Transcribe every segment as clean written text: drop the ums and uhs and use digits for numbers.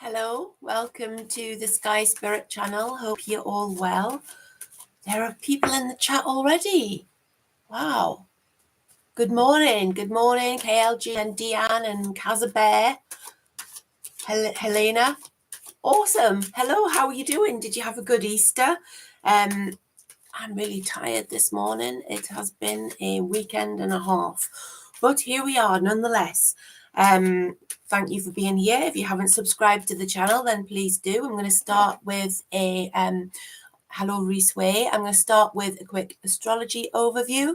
Hello, welcome to the Sky Spirit channel. Hope you're all well. There are people in the chat already. Wow. Good morning, KLG and Deanne and Kazabear. Helena. Awesome. Hello, how are you doing? Did you have a good Easter? I'm really tired this morning. It has been a weekend and a half, but here we are nonetheless. Thank you for being here. If you haven't subscribed to the channel, then please do. I'm going to start with a hello, Reese Way. I'm going to start with a quick astrology overview.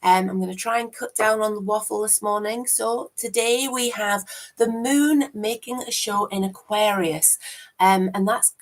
I'm going to try and cut down on the waffle this morning. So today we have the moon making a show in Aquarius. And that's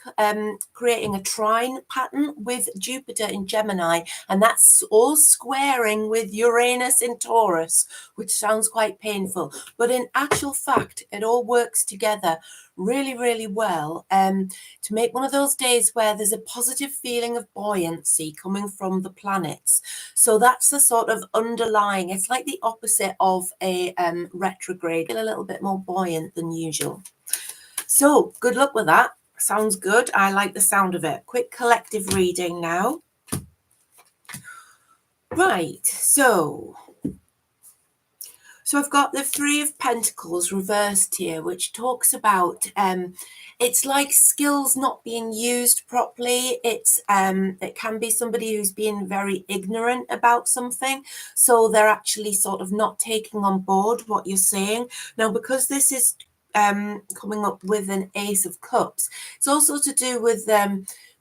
creating a trine pattern with Jupiter in Gemini. And that's all squaring with Uranus in Taurus, which sounds quite painful. But in actual fact, it all works together really, really well to make one of those days where there's a positive feeling of buoyancy coming from the planets. So that's the sort of underlying, it's like the opposite of a retrograde, a little bit more buoyant than usual. So good luck with that. Sounds good. I like the sound of it. Quick collective reading now. Right, so I've got the Three of Pentacles reversed here, which talks about it's like skills not being used properly. It can be somebody who's being very ignorant about something, so they're actually sort of not taking on board what you're saying. Now, because this is coming up with an Ace of Cups, it's also to do with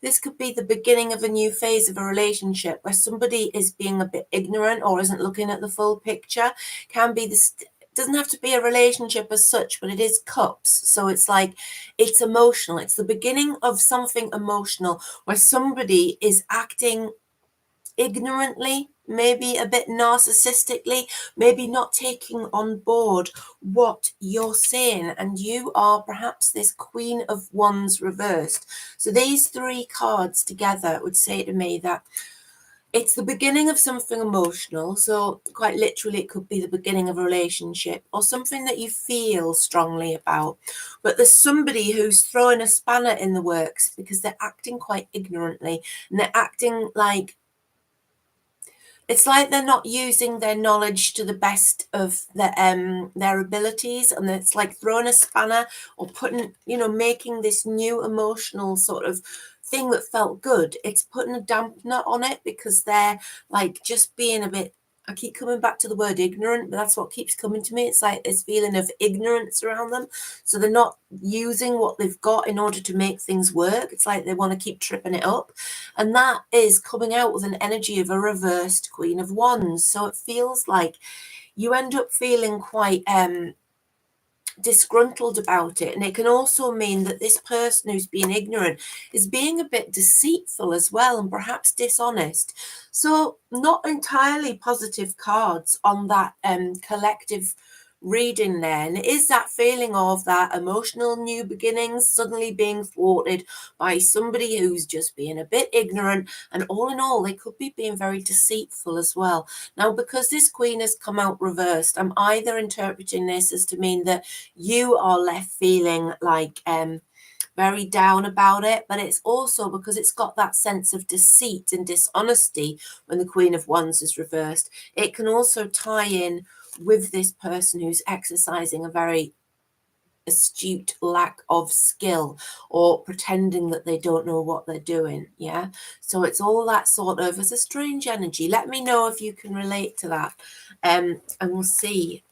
this could be the beginning of a new phase of a relationship where somebody is being a bit ignorant or isn't looking at the full picture. Can be this, doesn't have to be a relationship as such, but it is cups. So it's like, it's emotional. It's the beginning of something emotional where somebody is acting ignorantly, maybe a bit narcissistically, maybe not taking on board what you're saying, and you are perhaps this Queen of Wands reversed. So these three cards together would say to me that it's the beginning of something emotional. So quite literally, it could be the beginning of a relationship or something that you feel strongly about. But there's somebody who's throwing a spanner in the works because they're acting quite ignorantly, and they're acting like, it's like they're not using their knowledge to the best of their abilities, and it's like throwing a spanner or putting, making this new emotional sort of thing that felt good. It's putting a dampener on it because they're like just being a bit, I keep coming back to the word ignorant, but that's what keeps coming to me. It's like this feeling of ignorance around them. So they're not using what they've got in order to make things work. It's like they want to keep tripping it up. And that is coming out with an energy of a reversed Queen of Wands. So it feels like you end up feeling quite disgruntled about it. And it can also mean that this person who's being ignorant is being a bit deceitful as well, and perhaps dishonest. So not entirely positive cards on that collective reading then. Is that feeling of that emotional new beginnings suddenly being thwarted by somebody who's just being a bit ignorant, and all in all they could be being very deceitful as well. Now, because this Queen has come out reversed, I'm either interpreting this as to mean that you are left feeling like very down about it, but it's also because it's got that sense of deceit and dishonesty when the Queen of Wands is reversed. It can also tie in with this person who's exercising a very astute lack of skill or pretending that they don't know what they're doing. Yeah, so it's all that sort of, it's a strange energy. Let me know if you can relate to that, and we'll see,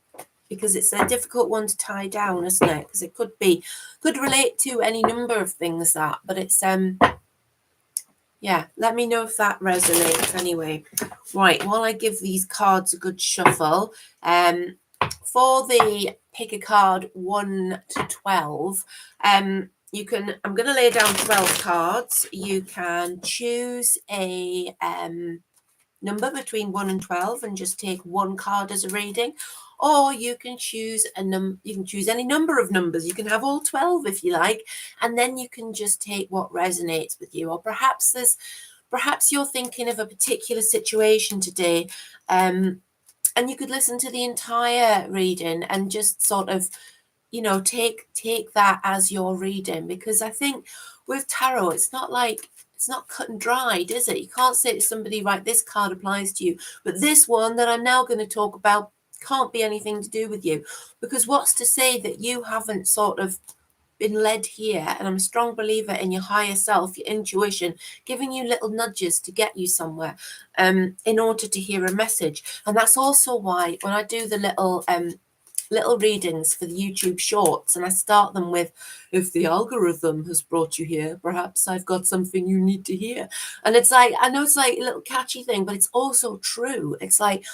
because it's a difficult one to tie down, isn't it? Because it could relate to any number of things, that, but it's yeah, let me know if that resonates anyway. Right, while I give these cards a good shuffle, for the pick a card 1 to 12, you can, I'm going to lay down 12 cards. You can choose a number between 1 and 12 and just take one card as a reading, or you can choose you can choose any number of numbers. You can have all 12 if you like, and then you can just take what resonates with you. Or perhaps you're thinking of a particular situation today, and you could listen to the entire reading and just sort of you know, take that as your reading, because I think with tarot, it's not cut and dried, is it? You can't say to somebody, right, this card applies to you, but this one that I'm now going to talk about can't be anything to do with you. Because what's to say that you haven't sort of been led here? And I'm a strong believer in your higher self, your intuition, giving you little nudges to get you somewhere, in order to hear a message. And that's also why when I do the little readings for the YouTube shorts, and I start them with, if the algorithm has brought you here, perhaps I've got something you need to hear. And it's like, I know it's like a little catchy thing, but it's also true. It's like,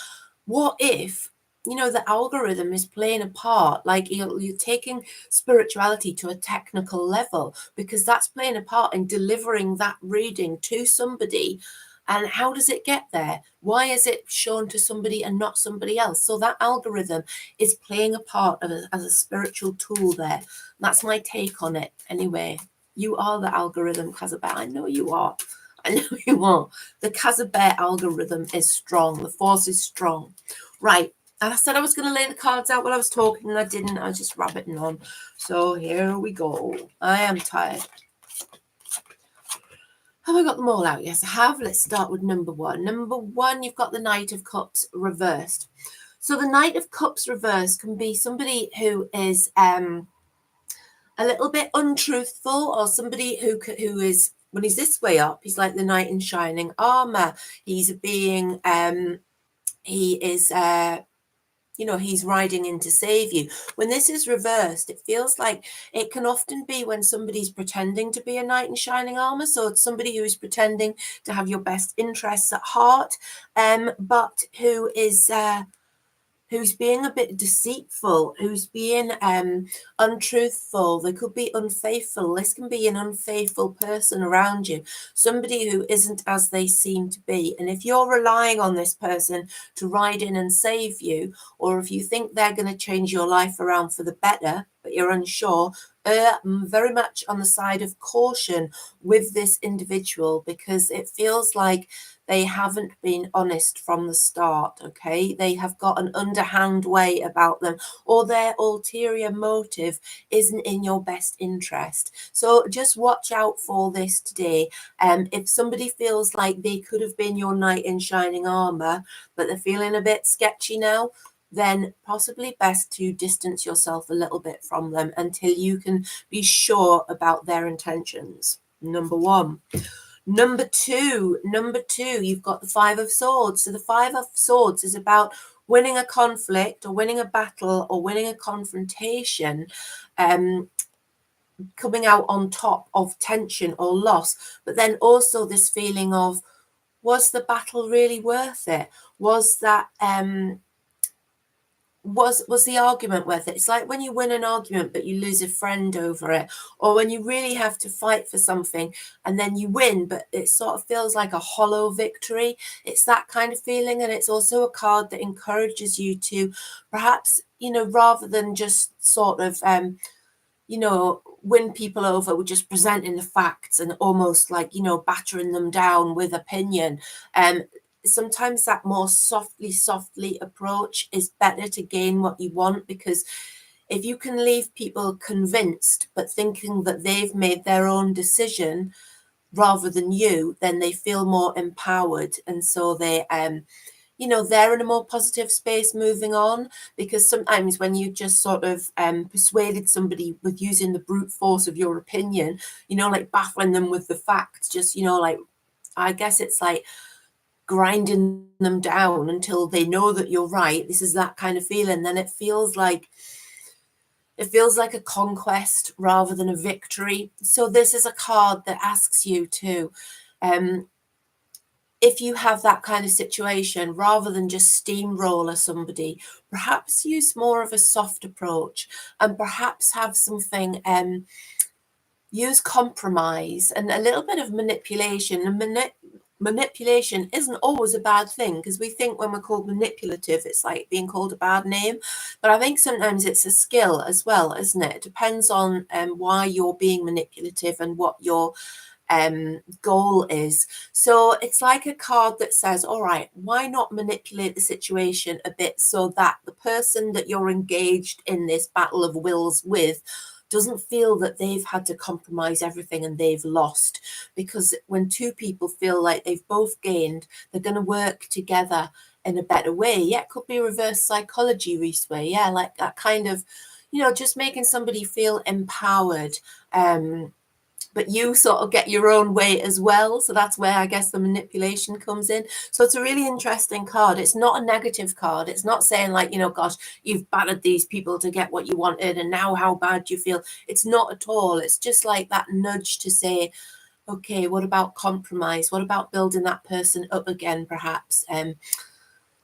what if, you know, the algorithm is playing a part, like you're taking spirituality to a technical level, because that's playing a part in delivering that reading to somebody. And how does it get there? Why is it shown to somebody and not somebody else? So that algorithm is playing a part as a spiritual tool there. That's my take on it. Anyway, you are the algorithm, Kazabet. I know you are. I know you are. The Kazabet algorithm is strong. The force is strong. Right. And I said I was going to lay the cards out while I was talking, and I didn't. I was just rabbiting on. So here we go. I am tired. Have I got them all out? Yes, I have. Let's start with number one. Number one, you've got the Knight of Cups reversed. So the Knight of Cups reversed can be somebody who is a little bit untruthful, or somebody who is, when he's this way up, he's like the knight in shining armor. He's being, he is, you know, he's riding in to save you. When this is reversed, it feels like it can often be when somebody's pretending to be a knight in shining armor. So it's somebody who's pretending to have your best interests at heart, but who is who's being a bit deceitful, who's being untruthful. They could be unfaithful. This can be an unfaithful person around you, somebody who isn't as they seem to be. And if you're relying on this person to ride in and save you, or if you think they're going to change your life around for the better, but you're unsure, very much on the side of caution with this individual, because it feels like they haven't been honest from the start, okay? They have got an underhand way about them, or their ulterior motive isn't in your best interest. So just watch out for this today. If somebody feels like they could have been your knight in shining armor, but they're feeling a bit sketchy now, then possibly best to distance yourself a little bit from them until you can be sure about their intentions. Number one. Number two, you've got the Five of Swords. So the Five of Swords is about winning a conflict, or winning a battle, or winning a confrontation, coming out on top of tension or loss. But then also this feeling of, was the battle really worth it? Was that was the argument worth it? It's like when you win an argument but you lose a friend over it, or when you really have to fight for something and then you win but it sort of feels like a hollow victory. It's that kind of feeling. And it's also a card that encourages you to perhaps, you know, rather than just sort of you know, win people over with just presenting the facts and almost like, you know, battering them down with opinion. Sometimes that more softly approach is better to gain what you want, because if you can leave people convinced but thinking that they've made their own decision rather than you, then they feel more empowered, and so they you know, they're in a more positive space moving on. Because sometimes when you just sort of persuaded somebody with using the brute force of your opinion, you know, like baffling them with the facts, just, you know, like, I guess it's like grinding them down until they know that you're right. This is that kind of feeling. Then it feels like a conquest rather than a victory. So this is a card that asks you to, if you have that kind of situation, rather than just steamroller somebody, perhaps use more of a soft approach, and perhaps have something, use compromise and a little bit of manipulation. And manipulation isn't always a bad thing, because we think when we're called manipulative, it's like being called a bad name. But I think sometimes it's a skill as well, isn't it? It depends on why you're being manipulative and what you're goal is. So it's like a card that says, all right, why not manipulate the situation a bit so that the person that you're engaged in this battle of wills with doesn't feel that they've had to compromise everything and they've lost. Because when two people feel like they've both gained, they're going to work together in a better way. Yeah, it could be reverse psychology, Reese way. Yeah, like that kind of, just making somebody feel empowered. But you sort of get your own way as well. So that's where I guess the manipulation comes in. So it's a really interesting card. It's not a negative card. It's not saying like, gosh, you've battered these people to get what you wanted and now how bad you feel. It's not at all. It's just like that nudge to say, okay, what about compromise? What about building that person up again, perhaps?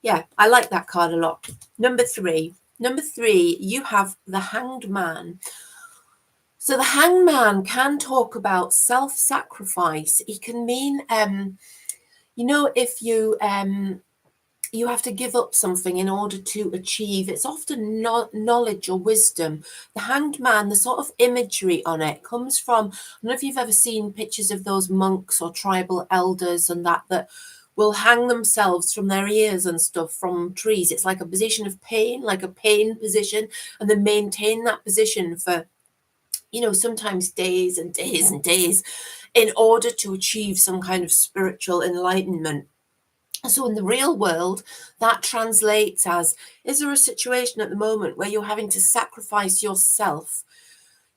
Yeah, I like that card a lot. Number three, you have the Hanged Man. So the Hanged Man can talk about self-sacrifice. It can mean, if you have to give up something in order to achieve. It's often knowledge or wisdom. The Hanged Man, the sort of imagery on it comes from, I don't know if you've ever seen pictures of those monks or tribal elders and that will hang themselves from their ears and stuff from trees. It's like a position of pain, like a pain position, and they maintain that position for sometimes days and days and days in order to achieve some kind of spiritual enlightenment. So in the real world, that translates as, is there a situation at the moment where you're having to sacrifice yourself,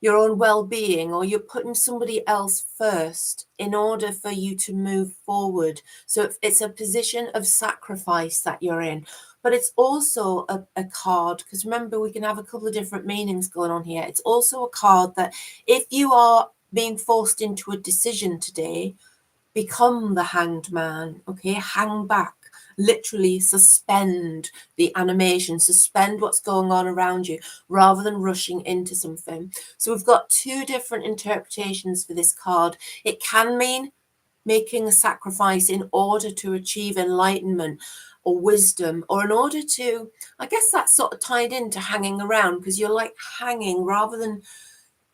your own well-being, or you're putting somebody else first in order for you to move forward? So it's a position of sacrifice that you're in. But it's also a card, because remember, we can have a couple of different meanings going on here. It's also a card that if you are being forced into a decision today, become the Hanged Man, okay? Hang back, literally suspend the animation, suspend what's going on around you rather than rushing into something. So we've got two different interpretations for this card. It can mean making a sacrifice in order to achieve enlightenment or wisdom, or in order to, I guess that's sort of tied into hanging around, because you're like hanging rather than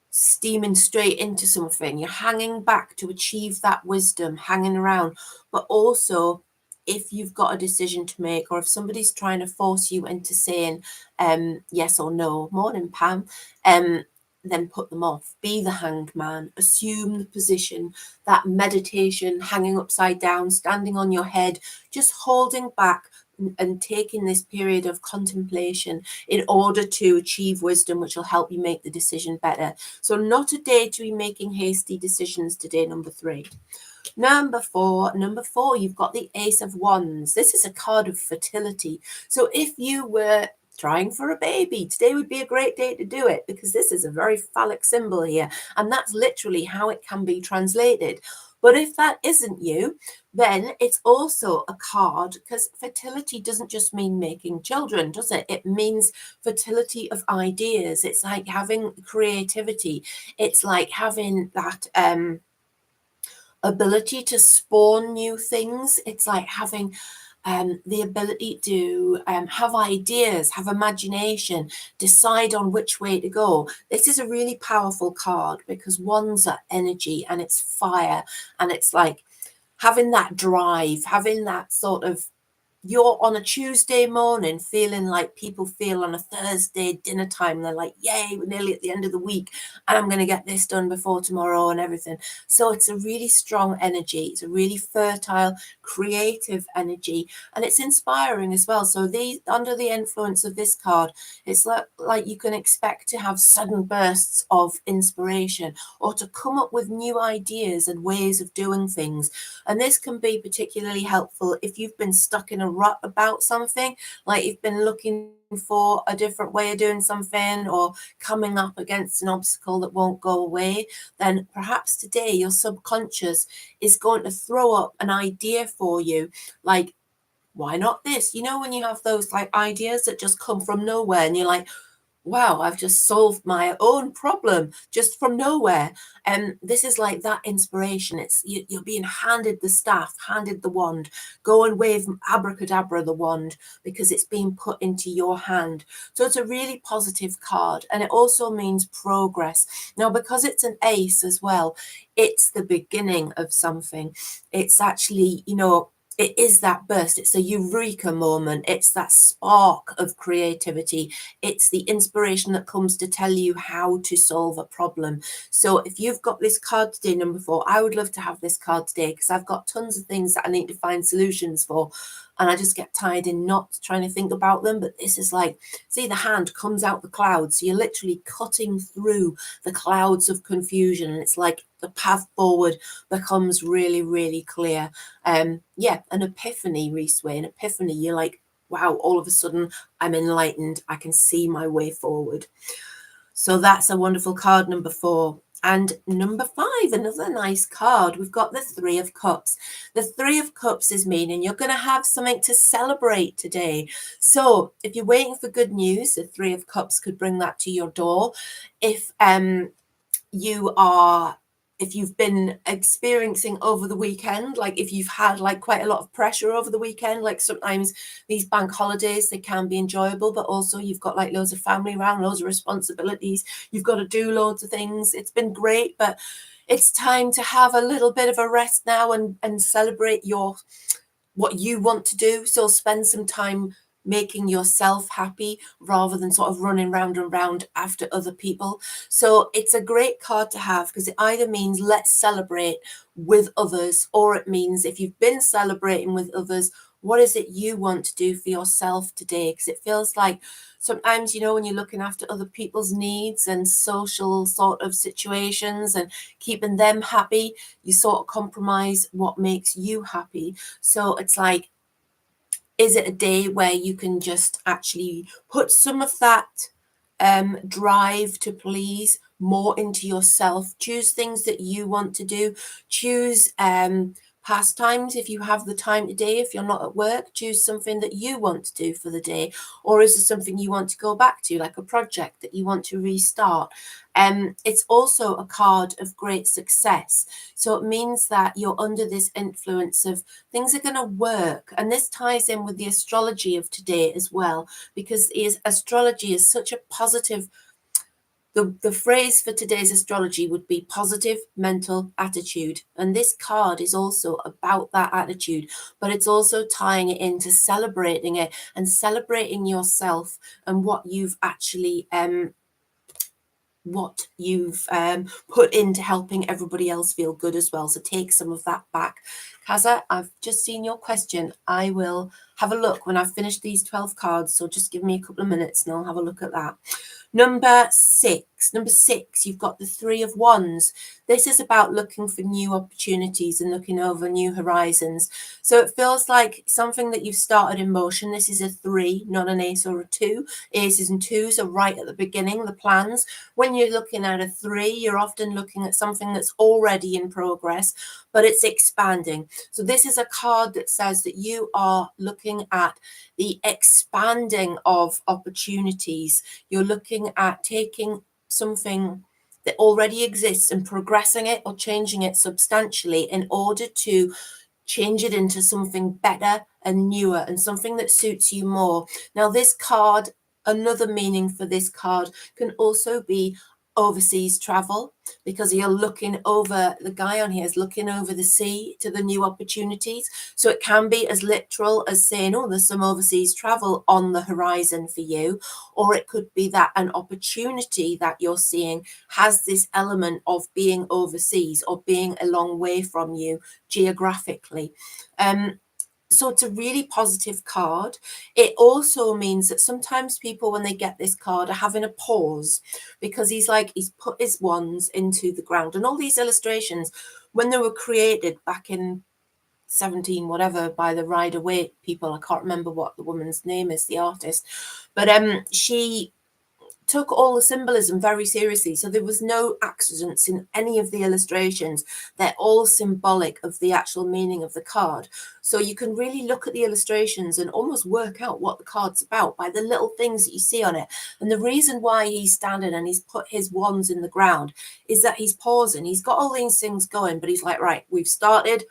steaming straight into something. You're hanging back to achieve that wisdom, hanging around. But also, if you've got a decision to make, or if somebody's trying to force you into saying yes or no, morning Pam, then put them off. Be the Hanged Man. Assume the position, that meditation, hanging upside down, standing on your head, just holding back and taking this period of contemplation in order to achieve wisdom, which will help you make the decision better. So not a day to be making hasty decisions today, number three. Number four, you've got the Ace of Wands. This is a card of fertility. So if you were trying for a baby, today would be a great day to do it, because this is a very phallic symbol here. And that's literally how it can be translated. But if that isn't you, then it's also a card, because fertility doesn't just mean making children, does it? It means fertility of ideas. It's like having creativity. It's like having that ability to spawn new things. It's like having the ability to have ideas, have imagination, decide on which way to go. This is a really powerful card, because wands are energy and it's fire, and it's like having that drive, having that sort of, you're on a Tuesday morning feeling like people feel on a Thursday dinner time. They're like, yay, we're nearly at the end of the week and I'm going to get this done before tomorrow and everything. So it's a really strong energy. It's a really fertile, creative energy, and it's inspiring as well. So under the influence of this card, it's like you can expect to have sudden bursts of inspiration, or to come up with new ideas and ways of doing things. And this can be particularly helpful if you've been stuck in a rut about something, like you've been looking for a different way of doing something, or coming up against an obstacle that won't go away. Then perhaps today your subconscious is going to throw up an idea for you, like, why not this? When you have those like ideas that just come from nowhere and you're like, wow, I've just solved my own problem just from nowhere. And this is like that inspiration. It's you're being handed the staff, handed the wand. Go and wave abracadabra the wand because it's being put into your hand. So it's a really positive card, and it also means progress. Now, because it's an ace as well, it's the beginning of something. It's actually, it is that burst. It's a eureka moment. It's that spark of creativity. It's the inspiration that comes to tell you how to solve a problem. So if you've got this card today, number 4, I would love to have this card today because I've got tons of things that I need to find solutions for. And I just get tired in not trying to think about them. But this is like, see, the hand comes out the clouds. So you're literally cutting through the clouds of confusion. And it's like the path forward becomes really, really clear. Yeah, an epiphany, Reesway, an epiphany. You're like, wow, all of a sudden I'm enlightened. I can see my way forward. So that's a wonderful card, number 4. And number 5, another nice card. We've got the 3 of Cups. The 3 of Cups is meaning you're going to have something to celebrate today. So if you're waiting for good news, the 3 of Cups could bring that to your door. If you've been experiencing over the weekend, like if you've had like quite a lot of pressure over the weekend, like sometimes these bank holidays, they can be enjoyable, but also you've got like loads of family around, loads of responsibilities, you've got to do loads of things. It's been great, but it's time to have a little bit of a rest now and celebrate what you want to do. So spend some time making yourself happy rather than sort of running round and round after other people. So it's a great card to have because it either means let's celebrate with others, or it means if you've been celebrating with others, what is it you want to do for yourself today? Because it feels like sometimes, when you're looking after other people's needs and social sort of situations and keeping them happy, you sort of compromise what makes you happy. So it's like, is it a day where you can just actually put some of that drive to please more into yourself? Choose things that you want to do. Choose pastimes if you have the time today. If you're not at work, choose something that you want to do for the day. Or is it something you want to go back to, like a project that you want to restart? It's also a card of great success. So it means that you're under this influence of things are going to work. And this ties in with the astrology of today as well, because astrology is such a positive. The phrase for today's astrology would be positive mental attitude. And this card is also about that attitude, but it's also tying it into celebrating it and celebrating yourself and what you've actually put into helping everybody else feel good as well. So take some of that back. Kaza, I've just seen your question. I will have a look when I've finished these 12 cards. So just give me a couple of minutes and I'll have a look at that. Number 6, you've got the 3 of Wands. This is about looking for new opportunities and looking over new horizons. So it feels like something that you've started in motion. This is a 3, not an ace or a 2. Aces and 2s are right at the beginning, the plans. When you're looking at a 3, you're often looking at something that's already in progress, but it's expanding. So this is a card that says that you are looking at the expanding of opportunities. You're looking at taking something that already exists and progressing it or changing it substantially in order to change it into something better and newer and something that suits you more. Now, this card, another meaning for this card can also be overseas travel, because you're looking over, the guy on here is looking over the sea to the new opportunities. So it can be as literal as saying, oh, there's some overseas travel on the horizon for you, or it could be that an opportunity that you're seeing has this element of being overseas or being a long way from you geographically. So it's a really positive card. It also means that sometimes people, when they get this card, are having a pause, because he's put his wands into the ground. And all these illustrations, when they were created back in 17 whatever by the Rider Waite people, I can't remember what the woman's name is, the artist, but she took all the symbolism very seriously. So there was no accidents in any of the illustrations. They're all symbolic of the actual meaning of the card. So you can really look at the illustrations and almost work out what the card's about by the little things that you see on it. And the reason why he's standing and he's put his wands in the ground is that he's pausing. He's got all these things going, but he's like, right, we've started.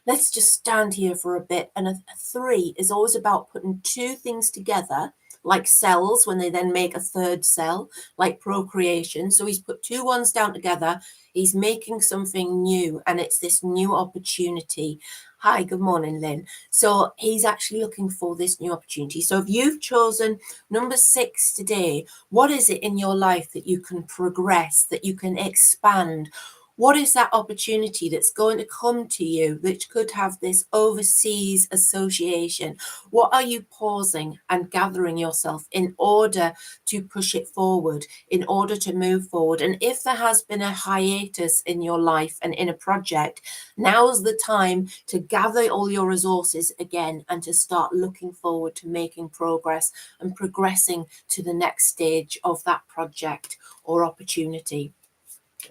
Let's just stand here for a bit. And a 3 is always about putting two things together, like cells, when they then make a third cell, like procreation. So he's put two ones down together. He's making something new, and it's this new opportunity. Hi, good morning, Lynn. So he's actually looking for this new opportunity. So if you've chosen number 6 today, what is it in your life that you can progress, that you can expand? What is that opportunity that's going to come to you which could have this overseas association? What are you pausing and gathering yourself in order to push it forward, in order to move forward? And if there has been a hiatus in your life and in a project, now's the time to gather all your resources again and to start looking forward to making progress and progressing to the next stage of that project or opportunity.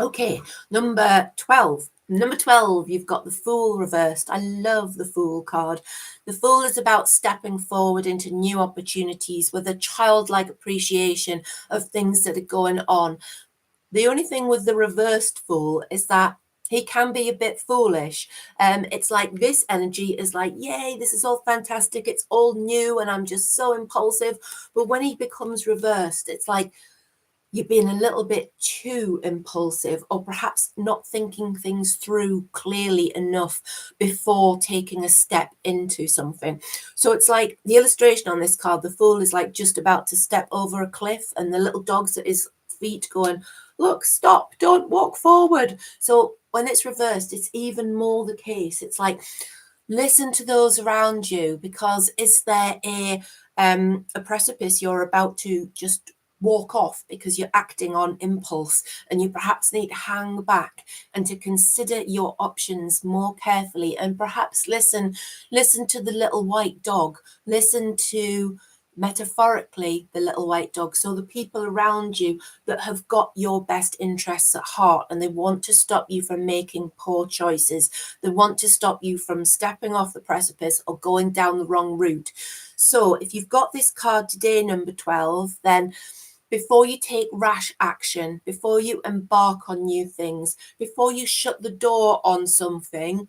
Okay, number 12. Number 12, you've got the Fool reversed. I love the Fool card. The Fool is about stepping forward into new opportunities with a childlike appreciation of things that are going on. The only thing with the reversed Fool is that he can be a bit foolish. It's like this energy is like, yay, this is all fantastic. It's all new and I'm just so impulsive. But when he becomes reversed, it's like, you're being a little bit too impulsive, or perhaps not thinking things through clearly enough before taking a step into something. So it's like the illustration on this card, the Fool is like just about to step over a cliff, and the little dog's at his feet going, look, stop, don't walk forward. So when it's reversed, it's even more the case. It's like, listen to those around you, because is there a precipice you're about to just walk off because you're acting on impulse, and you perhaps need to hang back and to consider your options more carefully, and perhaps listen to the little white dog, listen to, metaphorically, the little white dog. So the people around you that have got your best interests at heart, and they want to stop you from making poor choices. They want to stop you from stepping off the precipice or going down the wrong route. So if you've got this card today, number 12, then before you take rash action, before you embark on new things, before you shut the door on something,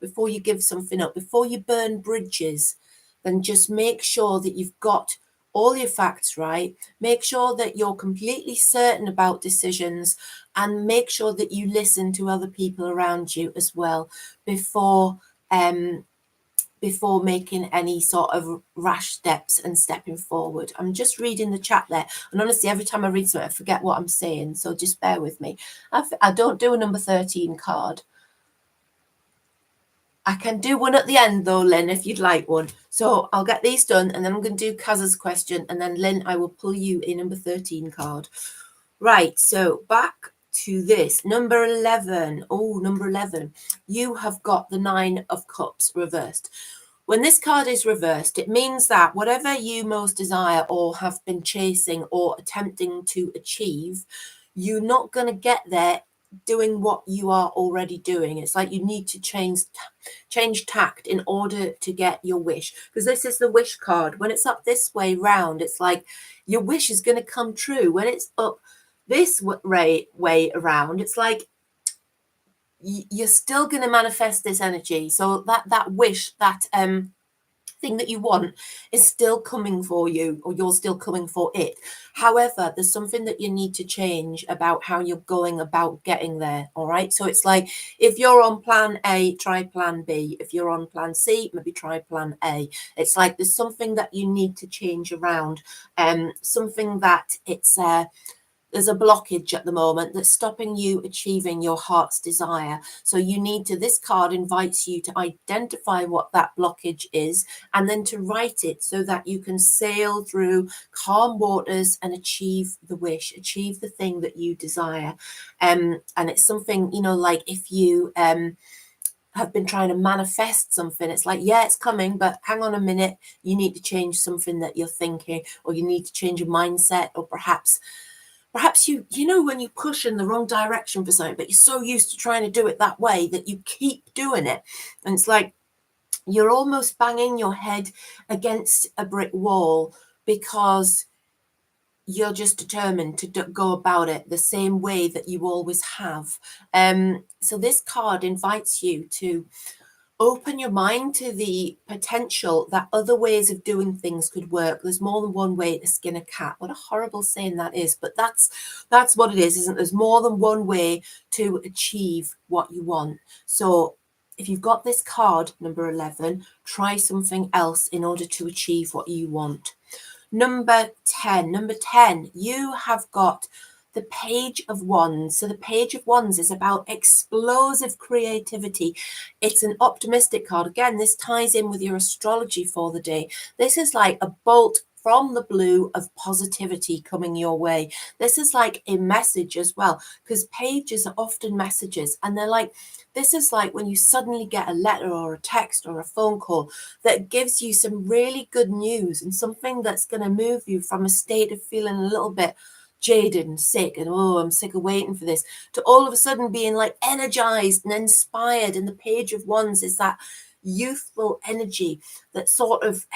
before you give something up, before you burn bridges, then just make sure that you've got all your facts right. Make sure that you're completely certain about decisions, and make sure that you listen to other people around you as well before making any sort of rash steps and stepping forward. I'm just reading the chat there, and honestly, every time I read something, I forget what I'm saying, so just bear with me. I don't do a number 13 card. I can do one at the end though, Lynn, if you'd like one. So I'll get these done, and then I'm going to do Kaz's question, and then Lynn, I will pull you a number 13 card. Right, so back to this. Number 11. Oh, number 11. You have got the 9 of Cups reversed. When this card is reversed, it means that whatever you most desire or have been chasing or attempting to achieve, you're not going to get there doing what you are already doing. It's like you need to change tact in order to get your wish, because this is the wish card. When it's up this way round, it's like your wish is going to come true. When it's up this way around, it's like you're still going to manifest this energy. So that wish, that thing that you want, is still coming for you, or you're still coming for it. However, there's something that you need to change about how you're going about getting there. All right, so it's like, if you're on plan A, try plan B. If you're on plan C, maybe try plan A. It's like there's something that you need to change around, something that there's a blockage at the moment that's stopping you achieving your heart's desire. So you need to, this card invites you to identify what that blockage is, and then to write it so that you can sail through calm waters and achieve the wish, achieve the thing that you desire. And it's something, like if you have been trying to manifest something. It's like, yeah, it's coming, but hang on a minute, you need to change something that you're thinking, or you need to change your mindset, or perhaps you know when you push in the wrong direction for something, but you're so used to trying to do it that way that you keep doing it. And it's like you're almost banging your head against a brick wall because you're just determined to go about it the same way that you always have. So this card invites you to open your mind to the potential that other ways of doing things could work. There's more than one way to skin a cat. What a horrible saying that is, but that's what it is, isn't it? There's more than one way to achieve what you want. So if you've got this card, number 11, try something else in order to achieve what you want. Number 10, you have got the Page of Wands. So the Page of Wands is about explosive creativity. It's an optimistic card. Again, this ties in with your astrology for the day. This is like a bolt from the blue of positivity coming your way. This is like a message as well, because pages are often messages, and they're like, this is like when you suddenly get a letter or a text or a phone call that gives you some really good news and something that's going to move you from a state of feeling a little bit jaded and sick and, oh, I'm sick of waiting for this, to all of a sudden being like energized and inspired. And the Page of Wands is that youthful energy that sort of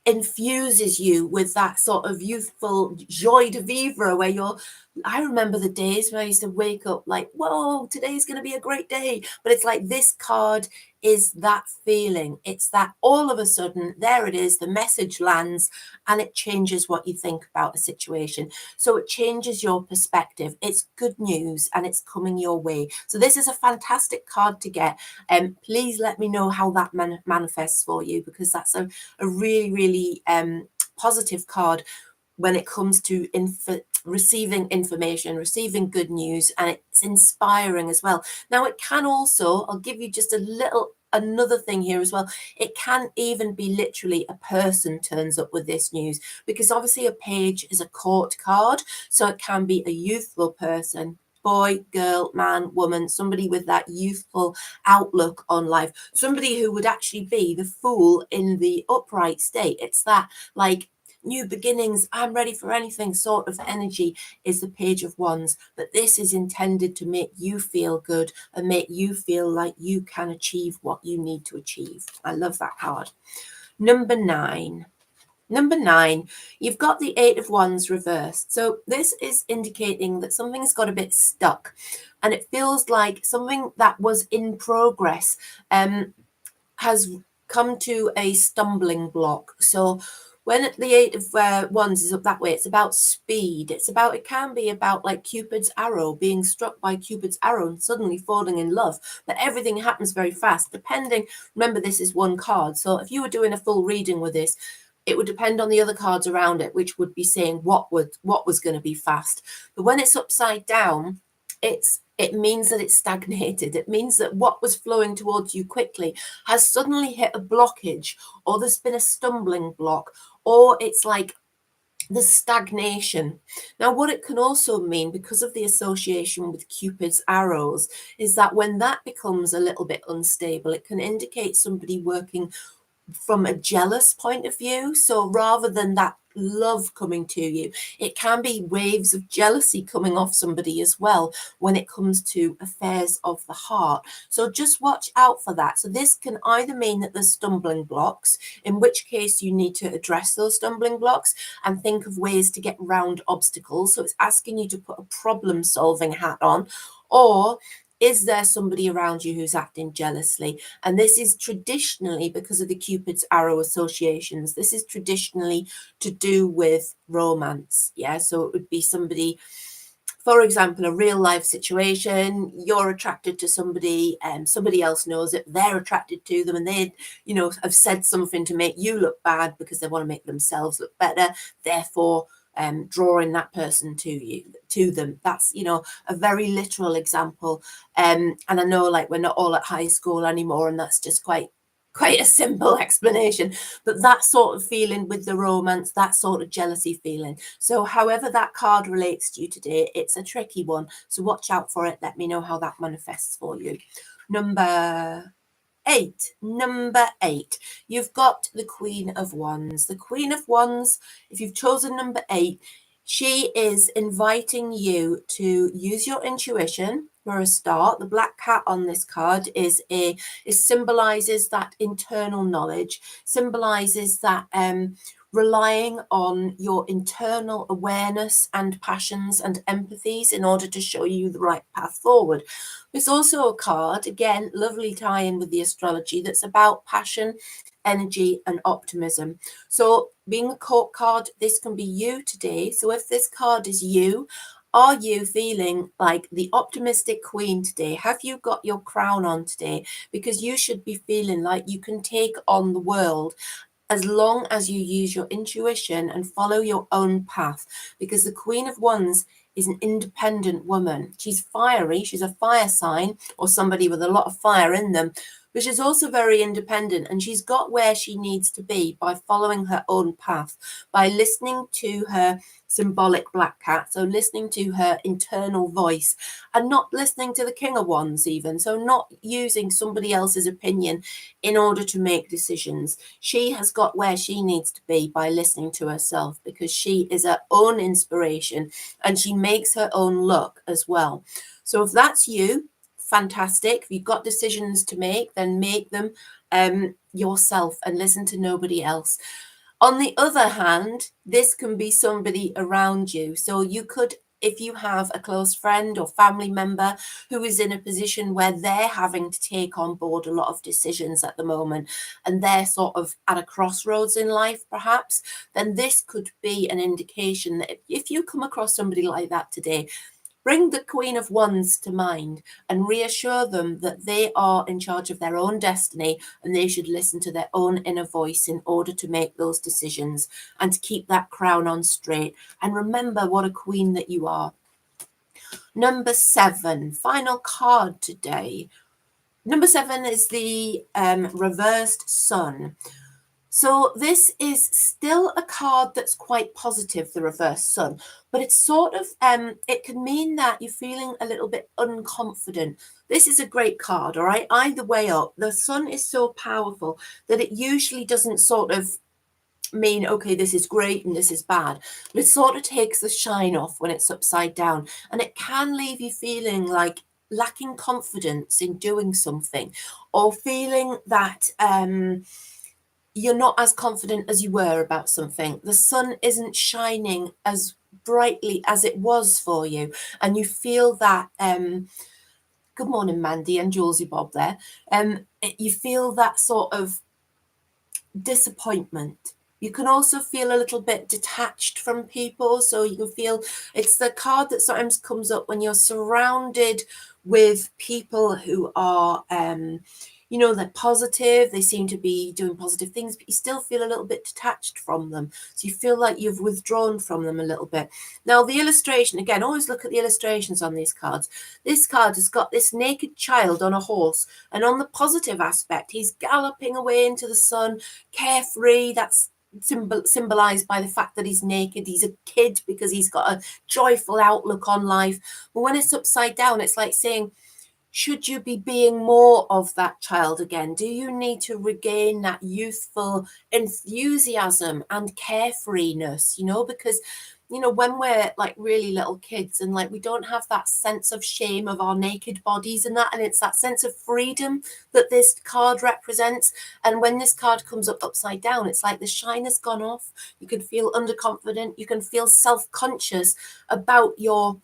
infuses you with that sort of youthful joy de vivre, where I remember the days where I used to wake up like, whoa, today's going to be a great day. But it's like this card is that feeling. It's that all of a sudden, there it is, the message lands and it changes what you think about a situation. So it changes your perspective. It's good news and it's coming your way. So this is a fantastic card to get. Please let me know how that manifests for you, because that's a really, really positive card when it comes to receiving information, receiving good news, and it's inspiring as well. Now, it can also, I'll give you just another thing here as well. It can even be literally a person turns up with this news, because obviously a page is a court card. So it can be a youthful person, boy, girl, man, woman, somebody with that youthful outlook on life, somebody who would actually be the fool in the upright state. It's that like new beginnings, I'm ready for anything sort of energy is the Page of Wands. But this is intended to make you feel good and make you feel like you can achieve what you need to achieve. I love that card. Number 9, you've got the Eight of Wands reversed. So this is indicating that something's got a bit stuck, and it feels like something that was in progress has come to a stumbling block. So when the Eight of Wands is up that way, it's about speed. It can be about like Cupid's arrow, being struck by Cupid's arrow and suddenly falling in love. But everything happens very fast, remember, this is one card. So if you were doing a full reading with this, it would depend on the other cards around it, which would be saying what was going to be fast. But when it's upside down, it means that it's stagnated. It means that what was flowing towards you quickly has suddenly hit a blockage, or there's been a stumbling block, or it's like the stagnation. Now, what it can also mean, because of the association with Cupid's arrows, is that when that becomes a little bit unstable, it can indicate somebody working from a jealous point of view. So rather than that love coming to you, it can be waves of jealousy coming off somebody as well when it comes to affairs of the heart. So just watch out for that. So this can either mean that there's stumbling blocks, in which case you need to address those stumbling blocks and think of ways to get around obstacles. So it's asking you to put a problem solving hat on. Or is there somebody around you who's acting jealously? And this is traditionally, because of the Cupid's arrow associations, this is traditionally to do with romance. Yeah, so it would be somebody, for example, a real life situation, you're attracted to somebody and somebody else knows it, they're attracted to them, and they, have said something to make you look bad because they want to make themselves look better. Therefore, drawing that person to them. That's, a very literal example. And I know, like, we're not all at high school anymore, and that's just quite quite a simple explanation, but that sort of feeling with the romance, that sort of jealousy feeling. So however that card relates to you today, it's a tricky one. So watch out for it. Let me know how that manifests for you. Number 8. Number 8. You've got the Queen of Wands. The Queen of Wands, if you've chosen number 8, she is inviting you to use your intuition for a start. The black cat on this card symbolizes that internal knowledge, symbolizes that relying on your internal awareness and passions and empathies in order to show you the right path forward. There's also a card, again, lovely tie-in with the astrology, that's about passion, energy, and optimism. So being a court card, this can be you today. So if this card is you, are you feeling like the optimistic queen today? Have you got your crown on today? Because you should be feeling like you can take on the world as long as you use your intuition and follow your own path, because the Queen of Wands is an independent woman. She's fiery, she's a fire sign, or somebody with a lot of fire in them, but she's also very independent, and she's got where she needs to be by following her own path, by listening to her symbolic black cat, so listening to her internal voice and not listening to the King of Wands even, so not using somebody else's opinion in order to make decisions. She has got where she needs to be by listening to herself, because she is her own inspiration and she makes her own luck as well. So if that's you, fantastic. If you've got decisions to make, then make them yourself and listen to nobody else. On the other hand, this can be somebody around you. So you could, if you have a close friend or family member who is in a position where they're having to take on board a lot of decisions at the moment, and they're sort of at a crossroads in life, perhaps, then this could be an indication that if you come across somebody like that today, bring the Queen of Wands to mind and reassure them that they are in charge of their own destiny and they should listen to their own inner voice in order to make those decisions and to keep that crown on straight. And remember what a queen that you are. Number 7, final card today. Number 7 is the reversed sun. So this is still a card that's quite positive, the reverse sun, but it's sort of, it can mean that you're feeling a little bit unconfident. This is a great card, all right? Either way up, the sun is so powerful that it usually doesn't sort of mean, okay, this is great and this is bad, but it sort of takes the shine off when it's upside down, and it can leave you feeling like lacking confidence in doing something, or feeling that you're not as confident as you were about something. The sun isn't shining as brightly as it was for you, and you feel that good morning Mandy and Julesy Bob there, you feel that sort of disappointment. You can also feel a little bit detached from people, so you can feel, it's the card that sometimes comes up when you're surrounded with people who are you know, they're positive, they seem to be doing positive things, but you still feel a little bit detached from them. So you feel like you've withdrawn from them a little bit. Now, the illustration, again, always look at the illustrations on these cards. This card has got this naked child on a horse, and on the positive aspect, he's galloping away into the sun, carefree. That's symbolized by the fact that he's naked. He's a kid because he's got a joyful outlook on life. But when it's upside down, it's like saying, should you be being more of that child again? Do you need to regain that youthful enthusiasm and carefreeness, you know, because, you know, when we're like really little kids and like we don't have that sense of shame of our naked bodies and that, and it's that sense of freedom that this card represents. And when this card comes up upside down, it's like the shine has gone off. You can feel underconfident. You can feel self-conscious about your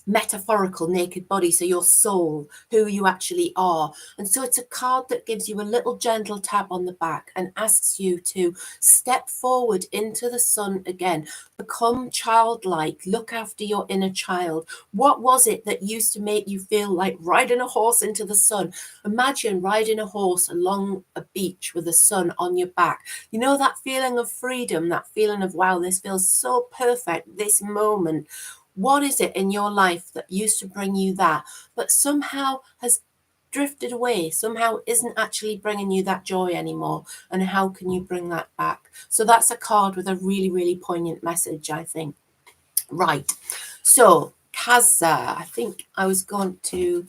metaphorical naked body, so your soul, who you actually are. And so it's a card that gives you a little gentle tap on the back and asks you to step forward into the sun again, become childlike, look after your inner child. What was it that used to make you feel like riding a horse into the sun? Imagine riding a horse along a beach with the sun on your back. You know, that feeling of freedom, that feeling of, wow, this feels so perfect, this moment. What is it in your life that used to bring you that, but somehow has drifted away, somehow isn't actually bringing you that joy anymore, and how can you bring that back? So that's a card with a really, really poignant message, I think. Right, so Kaza, I think I was going to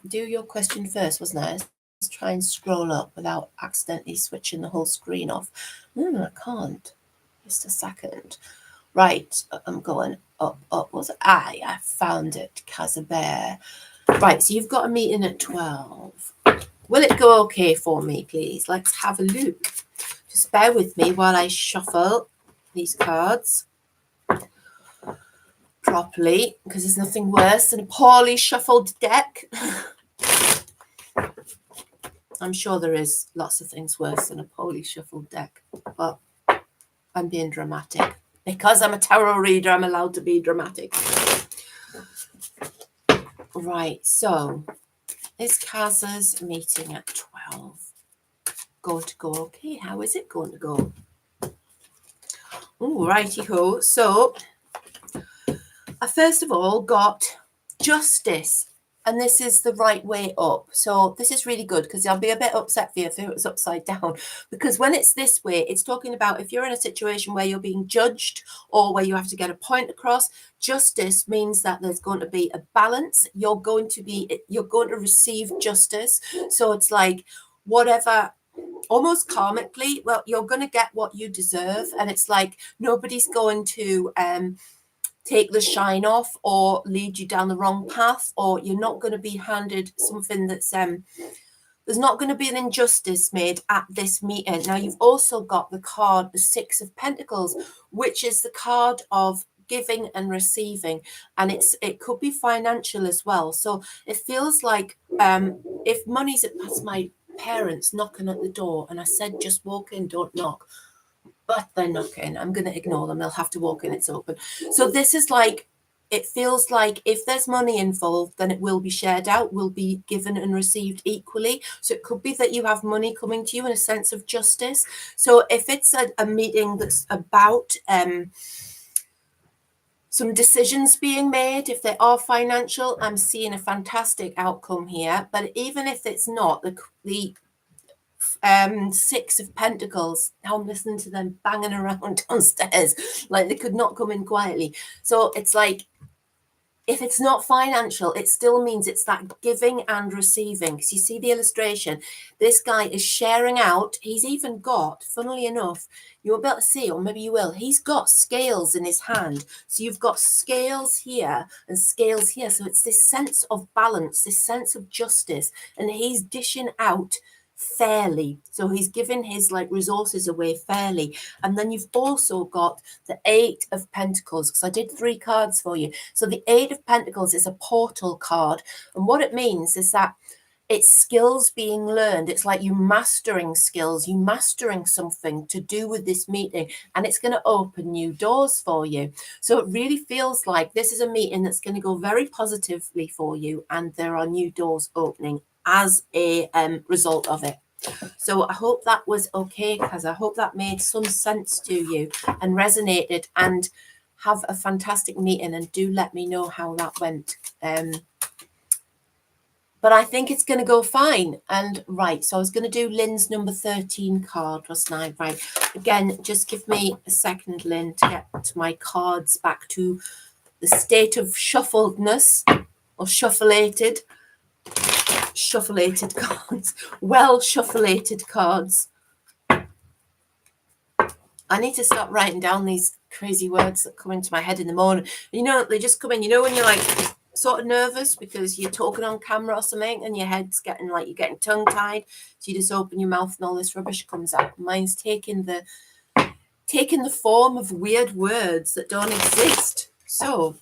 do your question first, wasn't I? Let's try and scroll up without accidentally switching the whole screen off. No, I can't. Just a second. Right, I'm going up. Was it? I found it, Kaza Bear. Right, so you've got a meeting at 12. Will it go okay for me, please? Let's have a look. Just bear with me while I shuffle these cards properly, because there's nothing worse than a poorly shuffled deck. I'm sure there is lots of things worse than a poorly shuffled deck, but I'm being dramatic. Because I'm a tarot reader, I'm allowed to be dramatic. Right, so is Kaza's meeting at 12 going to go okay? How is it going to go? Oh, righty-ho. So I first of all got justice, and this is the right way up. So this is really good, because I'll be a bit upset for you if it was upside down, because when it's this way, it's talking about if you're in a situation where you're being judged or where you have to get a point across. Justice means that there's going to be a balance. You're going to receive justice. So it's like whatever, almost karmically, well, you're going to get what you deserve, and it's like nobody's going to take the shine off or lead you down the wrong path, or you're not going to be handed something that's there's not going to be an injustice made at this meeting. Now, you've also got the card, the Six of Pentacles, which is the card of giving and receiving, and it could be financial as well. So it feels like if money's that's my parents knocking at the door, and I said just walk in, don't knock, but they're knocking. I'm going to ignore them. They'll have to walk in. It's open. So this is like, it feels like if there's money involved, then it will be shared out, will be given and received equally. So it could be that you have money coming to you in a sense of justice. So if it's a meeting that's about some decisions being made, if they are financial, I'm seeing a fantastic outcome here. But even if it's not, the Six of Pentacles, now I'm listening to them banging around downstairs like they could not come in quietly. So it's like, if it's not financial, it still means it's that giving and receiving. Because you see the illustration, this guy is sharing out. He's even got, funnily enough, you won't be able to see, or maybe you will, he's got scales in his hand. So you've got scales here and scales here. So it's this sense of balance, this sense of justice, and he's dishing out fairly. So he's giving his like resources away fairly. And then you've also got the Eight of Pentacles, because I did 3 cards for you. So the Eight of Pentacles is a portal card, and what it means is that it's skills being learned. It's like you mastering skills, you mastering something to do with this meeting, and it's going to open new doors for you. So it really feels like this is a meeting that's going to go very positively for you, and there are new doors opening as a result of it. So I hope that was okay, because I hope that made some sense to you and resonated, and have a fantastic meeting, and do let me know how that went. But I think it's going to go fine. And right, so I was going to do Lynn's number 13 card, wasn't I? Right. Again, just give me a second, Lynn, to get my cards back to the state of shuffledness, or shufflated cards. Well shufflated cards. I need to stop writing down these crazy words that come into my head in the morning. You know, they just come in, you know, when you're like sort of nervous because you're talking on camera or something, and your head's getting like, you're getting tongue tied. So you just open your mouth and all this rubbish comes out. Mine's taking the form of weird words that don't exist. So,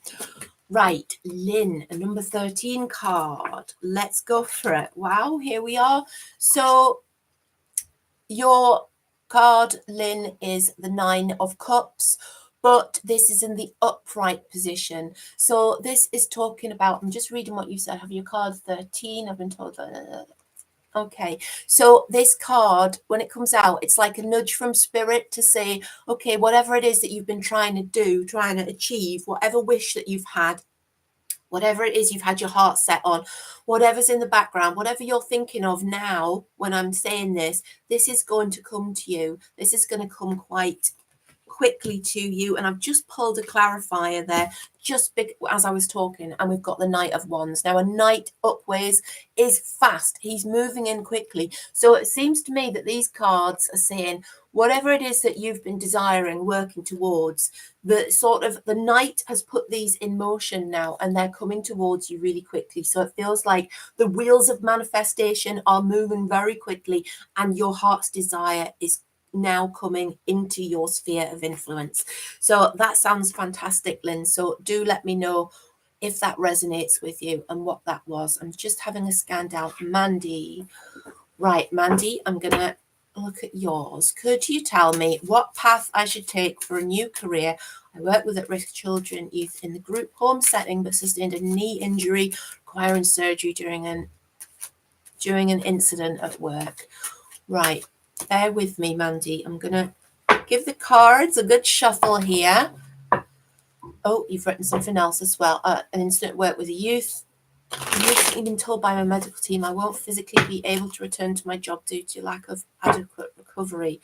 right, Lynn, a number 13 card. Let's go for it. Wow, here we are. So your card, Lynn, is the 9 of Cups, but this is in the upright position. So this is talking about, I'm just reading what you said. Have your card 13? I've been told that. Okay, so this card, when it comes out, it's like a nudge from spirit to say, okay, whatever it is that you've been trying to do, trying to achieve, whatever wish that you've had, whatever it is you've had your heart set on, whatever's in the background, whatever you're thinking of now when I'm saying this is going to come to you. This is going to come quite quickly to you. And I've just pulled a clarifier there just as I was talking, and we've got the Knight of Wands. Now, a knight upwards is fast. He's moving in quickly. So it seems to me that these cards are saying whatever it is that you've been desiring, working towards, the knight has put these in motion now, and they're coming towards you really quickly. So it feels like the wheels of manifestation are moving very quickly, and your heart's desire is now coming into your sphere of influence. So that sounds fantastic, Lynn. So do let me know if that resonates with you and what that was. I'm just having a scan down. Mandy. Right, Mandy, I'm going to look at yours. Could you tell me what path I should take for a new career? I work with at-risk children, youth in the group home setting, but sustained a knee injury requiring surgery during an incident at work. Right. Bear with me, Mandy. I'm going to give the cards a good shuffle here. Oh, you've written something else as well. An incident at work with a youth. I've been told by my medical team I won't physically be able to return to my job due to lack of adequate recovery.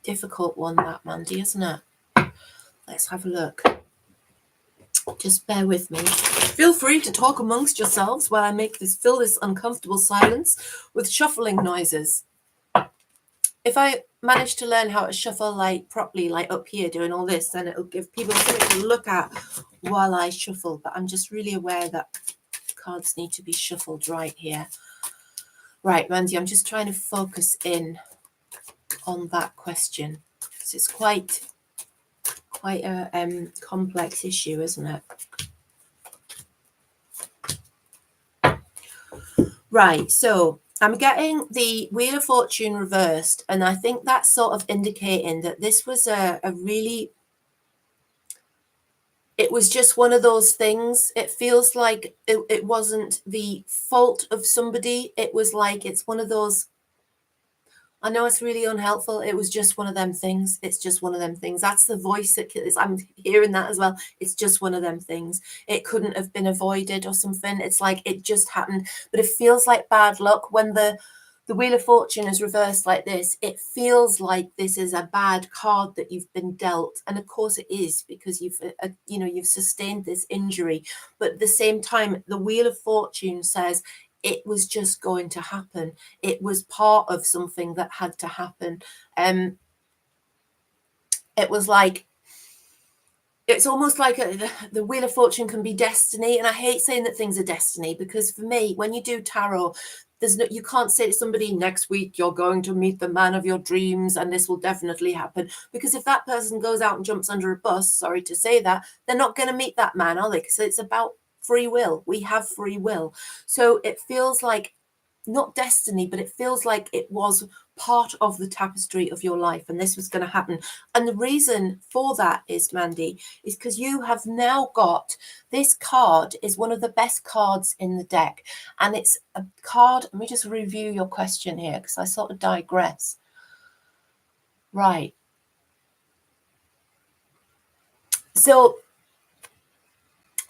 Difficult one, that, Mandy, isn't it? Let's have a look. Just bear with me. Feel free to talk amongst yourselves while I fill this uncomfortable silence with shuffling noises. If I manage to learn how to shuffle properly, like up here doing all this, then it'll give people something to look at while I shuffle. But I'm just really aware that cards need to be shuffled right here. Right, Mandy, I'm just trying to focus in on that question. So it's quite a complex issue, isn't it? Right, so I'm getting the Wheel of Fortune reversed, and I think that's sort of indicating that this was it was just one of those things. It feels like it wasn't the fault of somebody. It was like, it's one of those, I know it's really unhelpful. It was just one of them things. It's just one of them things. That's the voice that I'm hearing that as well. It's just one of them things. It couldn't have been avoided or something. It's like it just happened. But it feels like bad luck when the Wheel of Fortune is reversed like this. It feels like this is a bad card that you've been dealt. And of course it is, because you've sustained this injury. But at the same time, the Wheel of Fortune says it was just going to happen. It was part of something that had to happen. It was like, it's almost like the Wheel of Fortune can be destiny. And I hate saying that things are destiny, because for me, when you do tarot, you can't say to somebody, next week you're going to meet the man of your dreams and this will definitely happen. Because if that person goes out and jumps under a bus, sorry to say that, they're not going to meet that man, are they? So it's about free will. We have free will. So it feels like not destiny, but it feels like it was part of the tapestry of your life, and this was going to happen. And the reason for that is, Mandy, is because you have now got this card is one of the best cards in the deck, and it's a card. Let me just review your question here, because I sort of digress. Right. So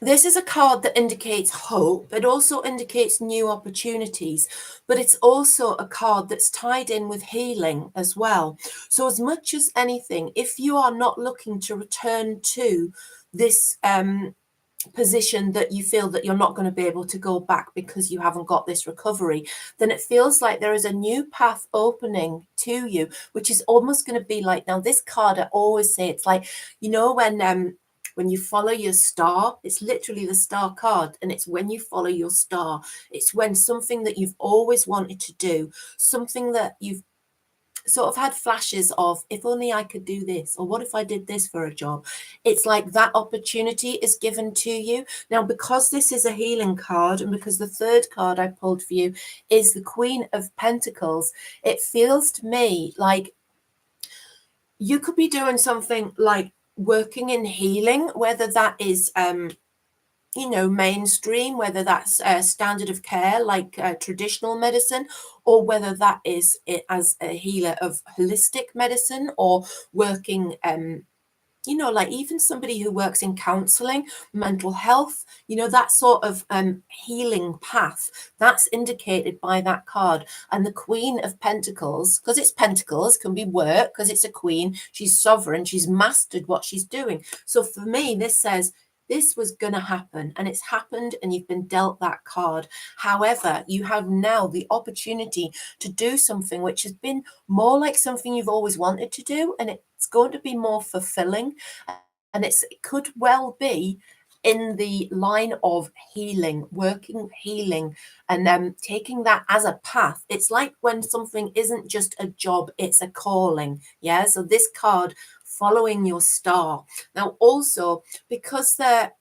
this is a card that indicates hope. It also indicates new opportunities, but it's also a card that's tied in with healing as well. So as much as anything, if you are not looking to return to this position that you feel that you're not going to be able to go back because you haven't got this recovery, then it feels like there is a new path opening to you, which is almost going to be like, now this card, I always say, it's like, when you follow your star, it's literally the star card. And it's when you follow your star, it's when something that you've always wanted to do, something that you've sort of had flashes of, if only I could do this, or what if I did this for a job? It's like that opportunity is given to you. Now, because this is a healing card, and because the third card I pulled for you is the Queen of Pentacles, it feels to me like you could be doing something like working in healing, whether that is mainstream, whether that's standard of care like traditional medicine, or whether that is it as a healer of holistic medicine, or working you know, like even somebody who works in counseling, mental health, you know, that sort of healing path, that's indicated by that card. And the Queen of Pentacles, because it's Pentacles, can be work, because it's a queen, she's sovereign, she's mastered what she's doing. So for me, this says this was going to happen, and it's happened, and you've been dealt that card. However, you have now the opportunity to do something which has been more like something you've always wanted to do, and it's going to be more fulfilling, and it could well be in the line of healing, working healing, and taking that as a path. It's like when something isn't just a job, it's a calling. Yeah, so this card, following your star. Now also, because the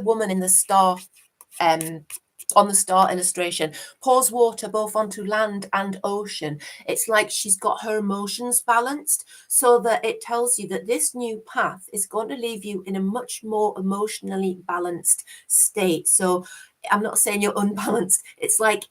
woman in the star, on the star illustration, pours water both onto land and ocean, it's like she's got her emotions balanced, so that it tells you that this new path is going to leave you in a much more emotionally balanced state. So I'm not saying you're unbalanced, it's like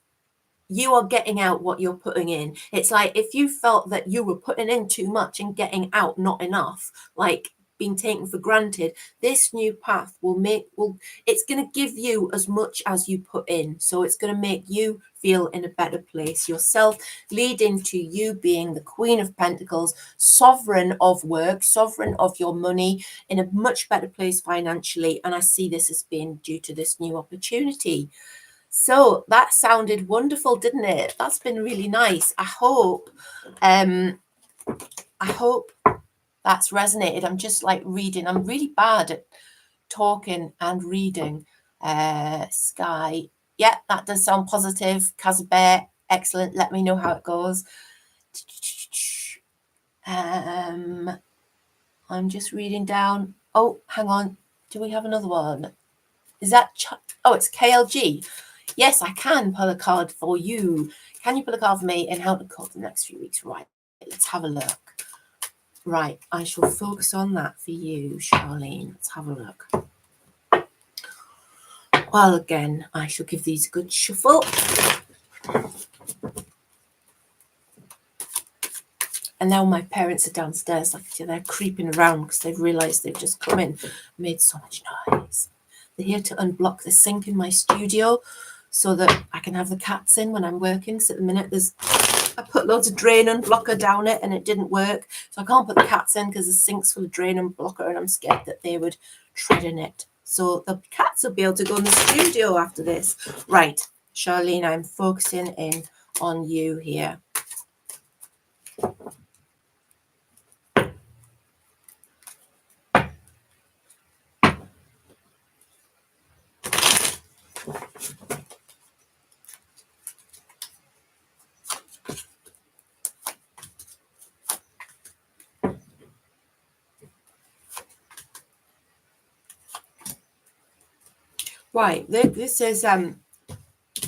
you are getting out what you're putting in. It's like if you felt that you were putting in too much and getting out not enough, like being taken for granted, this new path it's going to give you as much as you put in. So it's going to make you feel in a better place yourself, leading to you being the Queen of Pentacles, sovereign of work, sovereign of your money, in a much better place financially. And I see this as being due to this new opportunity. So that sounded wonderful, didn't it? That's been really nice. I hope that's resonated. I'm just like reading. I'm really bad at talking and reading. Sky. Yeah, that does sound positive. Kazabeh, excellent. Let me know how it goes. I'm just reading down. Oh, hang on. Do we have another one? Is that... Oh, it's KLG. Yes, I can pull a card for you. Can you pull a card for me and how to cope the next few weeks? Right, let's have a look. Right, I shall focus on that for you, Charlene. Let's have a look. Well, again, I shall give these a good shuffle. And now my parents are downstairs, like they're creeping around because they've realised they've just come in, made so much noise. They're here to unblock the sink in my studio so that I can have the cats in when I'm working. So at the minute I put loads of drain and blocker down it and it didn't work. So I can't put the cats in because the sink's full of drain and blocker, and I'm scared that they would tread in it. So the cats will be able to go in the studio after this. Right, Charlene, I'm focusing in on you here. Right, this is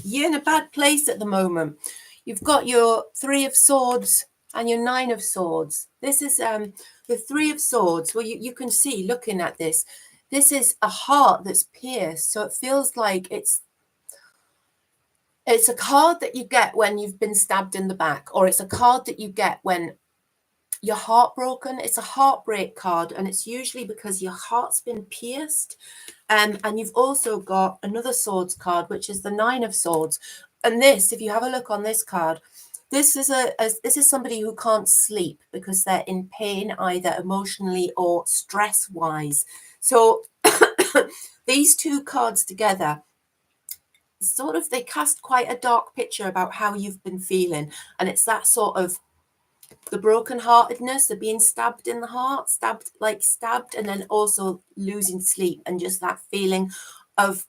you're in a bad place at the moment. You've got your Three of Swords and your Nine of Swords. This is the Three of Swords. Well, you can see looking at this. This is a heart that's pierced. So it feels like it's a card that you get when you've been stabbed in the back, or it's a card that you get when you're heartbroken. It's a heartbreak card, and it's usually because your heart's been pierced. And you've also got another swords card, which is the Nine of Swords. And this, if you have a look on this card, this is this is somebody who can't sleep because they're in pain, either emotionally or stress wise. So these two cards together, sort of, they cast quite a dark picture about how you've been feeling. And it's that sort of the brokenheartedness, the being stabbed in the heart, stabbed, and then also losing sleep, and just that feeling of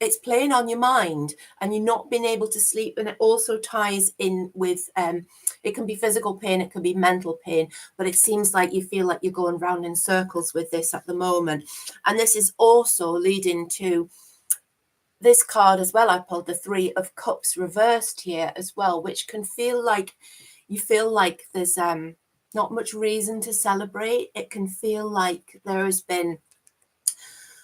it's playing on your mind and you're not being able to sleep. And it also ties in with it can be physical pain, it can be mental pain, but it seems like you feel like you're going round in circles with this at the moment. And this is also leading to this card as well. I pulled the Three of Cups reversed here as well, which can feel like you feel like there's not much reason to celebrate. It can feel like there has been,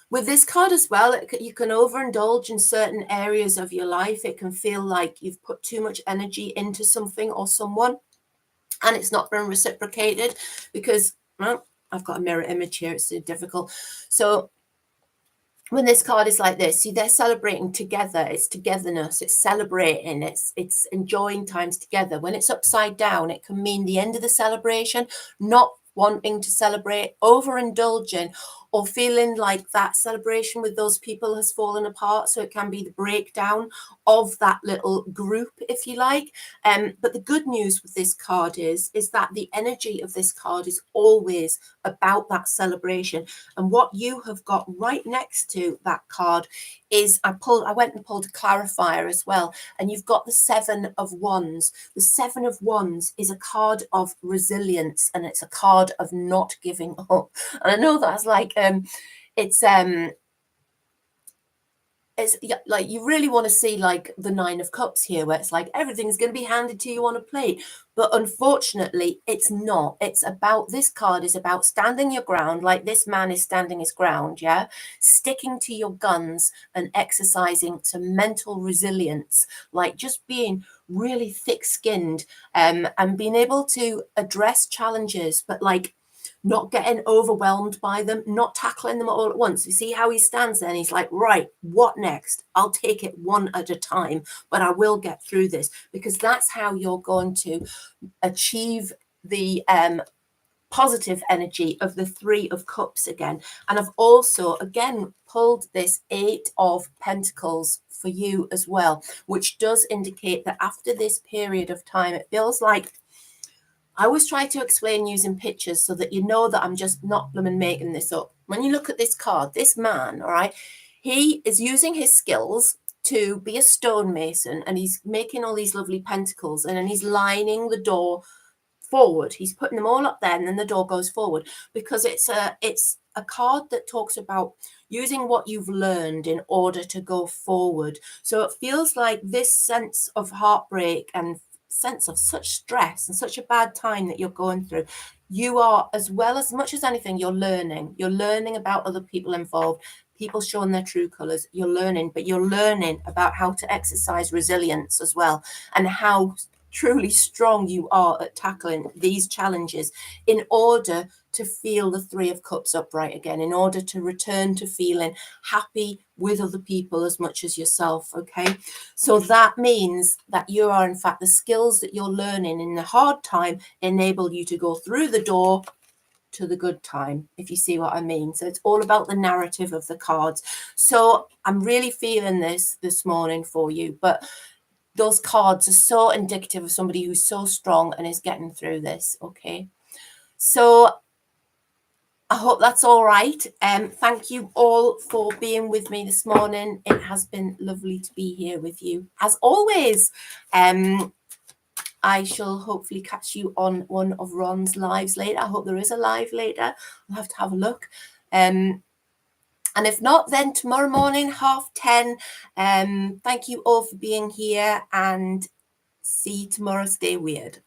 with this card as well, you can overindulge in certain areas of your life. It can feel like you've put too much energy into something or someone and it's not been reciprocated because, well, I've got a mirror image here, it's so difficult. So when this card is like this, see, they're celebrating together. It's togetherness, it's celebrating, it's enjoying times together. When it's upside down, it can mean the end of the celebration, not wanting to celebrate, overindulging, or feeling like that celebration with those people has fallen apart. So it can be the breakdown of that little group, if you like. But the good news with this card is that the energy of this card is always about that celebration. And what you have got right next to that card is, I went and pulled a clarifier as well, and you've got the 7 of Wands. The 7 of Wands is a card of resilience, and it's a card of not giving up. And I know that's like it's like you really want to see like the 9 of Cups here, where it's like everything's going to be handed to you on a plate. But unfortunately, it's not. It's about, this card is about standing your ground, like this man is standing his ground, yeah? Sticking to your guns and exercising some mental resilience, like just being really thick-skinned and being able to address challenges, but like not getting overwhelmed by them, not tackling them all at once. You see how he stands there and he's like, right, what next? I'll take it one at a time, but I will get through this, because that's how you're going to achieve the positive energy of the 3 of Cups again. And I've also, again, pulled this 8 of Pentacles for you as well, which does indicate that after this period of time, it feels like, I always try to explain using pictures so that you know that I'm just not blooming making this up. When you look at this card, this man, all right, he is using his skills to be a stonemason, and he's making all these lovely pentacles, and then he's lining the door forward. He's putting them all up there, and then the door goes forward, because it's a card that talks about using what you've learned in order to go forward. So it feels like this sense of heartbreak and sense of such stress and such a bad time that you're going through, you are, as well, as much as anything, you're learning about other people involved, people showing their true colors. You're learning, but you're learning about how to exercise resilience as well, and how truly strong you are at tackling these challenges in order to feel the 3 of Cups upright again, in order to return to feeling happy with other people as much as yourself. Okay, so that means that you are, in fact, the skills that you're learning in the hard time enable you to go through the door to the good time, if you see what I mean. So it's all about the narrative of the cards. So I'm really feeling this morning for you, but those cards are so indicative of somebody who's so strong and is getting through this. Okay, so I hope that's all right. Thank you all for being with me this morning. It has been lovely to be here with you, as always. I shall hopefully catch you on one of Ron's lives later. I hope there is a live later. I'll have to have a look. And if not, then tomorrow morning, 10:30. Thank you all for being here, and see you tomorrow. Stay weird.